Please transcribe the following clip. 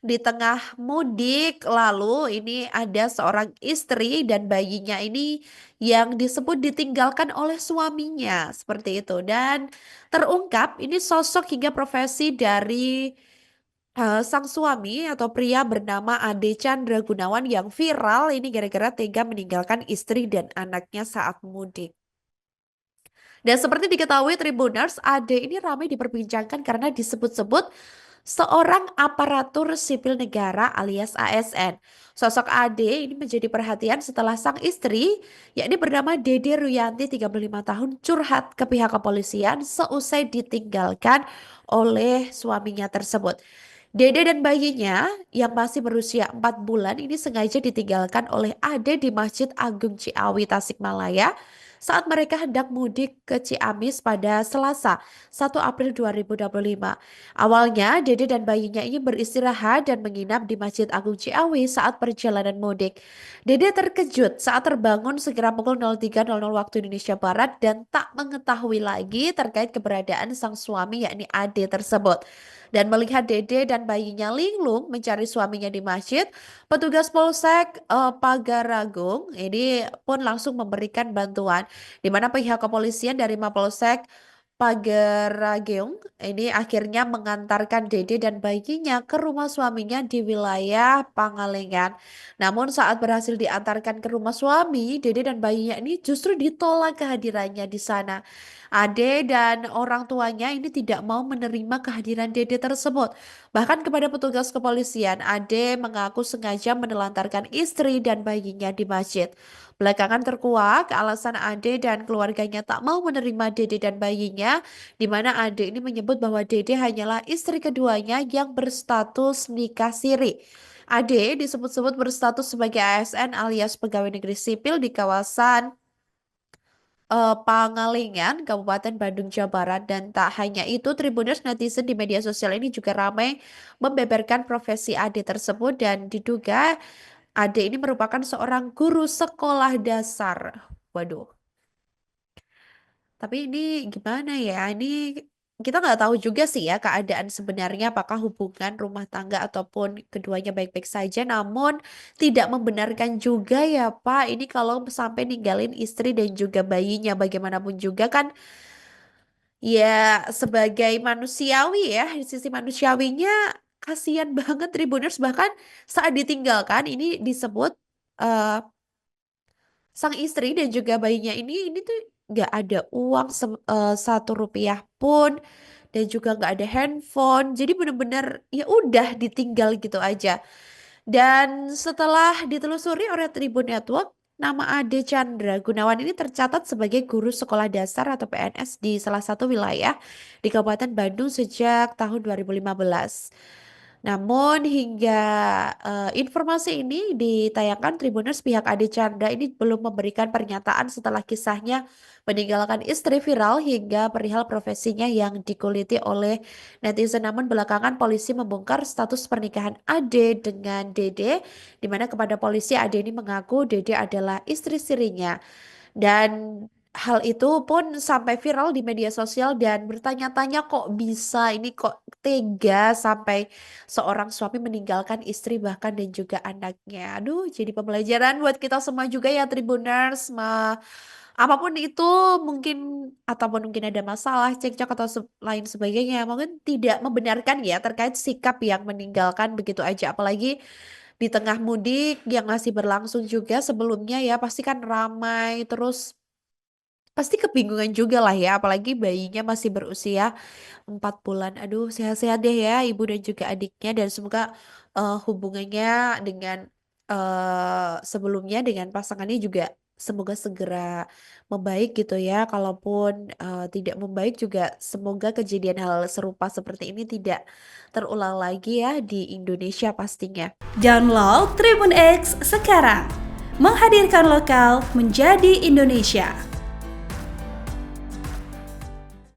di tengah mudik, lalu ini ada seorang istri dan bayinya ini yang disebut ditinggalkan oleh suaminya, seperti itu. Dan terungkap ini sosok hingga profesi dari sang suami atau pria bernama Ade Chandra Gunawan yang viral ini gara-gara tega meninggalkan istri dan anaknya saat mudik. Dan seperti diketahui Tribuners, Ade ini ramai diperbincangkan karena disebut-sebut seorang aparatur sipil negara alias ASN. Sosok Ade ini menjadi perhatian setelah sang istri, yakni bernama Dede Ruyanti 35 tahun curhat ke pihak kepolisian seusai ditinggalkan oleh suaminya tersebut. Dede dan bayinya yang masih berusia 4 bulan ini sengaja ditinggalkan oleh Ade di Masjid Agung Ciawi, Tasikmalaya saat mereka hendak mudik ke Ciamis pada Selasa, 1 April 2025. Awalnya, Dede dan bayinya ini beristirahat dan menginap di Masjid Agung Ciawi saat perjalanan mudik. Dede terkejut saat terbangun segera pukul 03.00 waktu Indonesia Barat dan tak mengetahui lagi terkait keberadaan sang suami yakni Ade tersebut. Dan melihat Dede dan bayinya linglung mencari suaminya di masjid, petugas Polsek Pagaragung ini pun langsung memberikan bantuan, di mana pihak kepolisian dari Mapolsek Pagarageung ini akhirnya mengantarkan Dede dan bayinya ke rumah suaminya di wilayah Pangalengan. Namun saat berhasil diantarkan ke rumah suami, Dede dan bayinya ini justru ditolak kehadirannya di sana. Ade dan orang tuanya ini tidak mau menerima kehadiran Dede tersebut. Bahkan kepada petugas kepolisian, Ade mengaku sengaja menelantarkan istri dan bayinya di masjid. Belakangan terkuak, alasan Ade dan keluarganya tak mau menerima Dede dan bayinya, di mana Ade ini menyebut bahwa Dede hanyalah istri keduanya yang berstatus nikah siri. Ade disebut-sebut berstatus sebagai ASN alias pegawai negeri sipil di kawasan Pangalengan, Kabupaten Bandung, Jawa Barat. Dan tak hanya itu, Tribuners netizen di media sosial ini juga ramai membeberkan profesi Ade tersebut dan diduga Ade ini merupakan seorang guru sekolah dasar. Waduh, tapi ini gimana ya? Ini kita nggak tahu juga sih ya keadaan sebenarnya apakah hubungan rumah tangga ataupun keduanya baik-baik saja. Namun tidak membenarkan juga ya Pak. Ini kalau sampai ninggalin istri dan juga bayinya bagaimanapun juga kan ya sebagai manusiawi ya di sisi manusiawinya kasihan banget Tribuners bahkan saat ditinggalkan ini disebut eh, sang istri dan juga bayinya ini tuh nggak ada uang 1 rupiah pun dan juga nggak ada handphone jadi bener-bener ya udah ditinggal gitu aja dan setelah ditelusuri oleh Tribun Network nama Ade Chandra Gunawan ini tercatat sebagai guru sekolah dasar atau PNS di salah satu wilayah di Kabupaten Bandung sejak tahun 2015. Namun hingga informasi ini ditayangkan Tribuners pihak Ade Chandra ini belum memberikan pernyataan setelah kisahnya meninggalkan istri viral hingga perihal profesinya yang dikuliti oleh netizen. Namun belakangan polisi membongkar status pernikahan Ade dengan Dede di mana kepada polisi Ade ini mengaku Dede adalah istri sirinya. Dan hal itu pun sampai viral di media sosial dan bertanya-tanya kok bisa ini kok tega sampai seorang suami meninggalkan istri bahkan dan juga anaknya. Aduh, jadi pembelajaran buat kita semua juga ya Tribuners. Apapun itu mungkin ataupun mungkin ada masalah, cekcok atau lain sebagainya, mungkin tidak membenarkan ya terkait sikap yang meninggalkan begitu aja. Apalagi di tengah mudik yang masih berlangsung juga sebelumnya ya pasti kan ramai terus pasti kebingungan juga lah ya, apalagi bayinya masih berusia 4 bulan. Aduh, sehat-sehat deh ya ibu dan juga adiknya dan semoga hubungannya dengan sebelumnya dengan pasangannya juga semoga segera membaik gitu ya. Kalaupun tidak membaik juga semoga kejadian hal serupa seperti ini tidak terulang lagi ya di Indonesia pastinya. Download Tribun X sekarang, menghadirkan lokal menjadi Indonesia.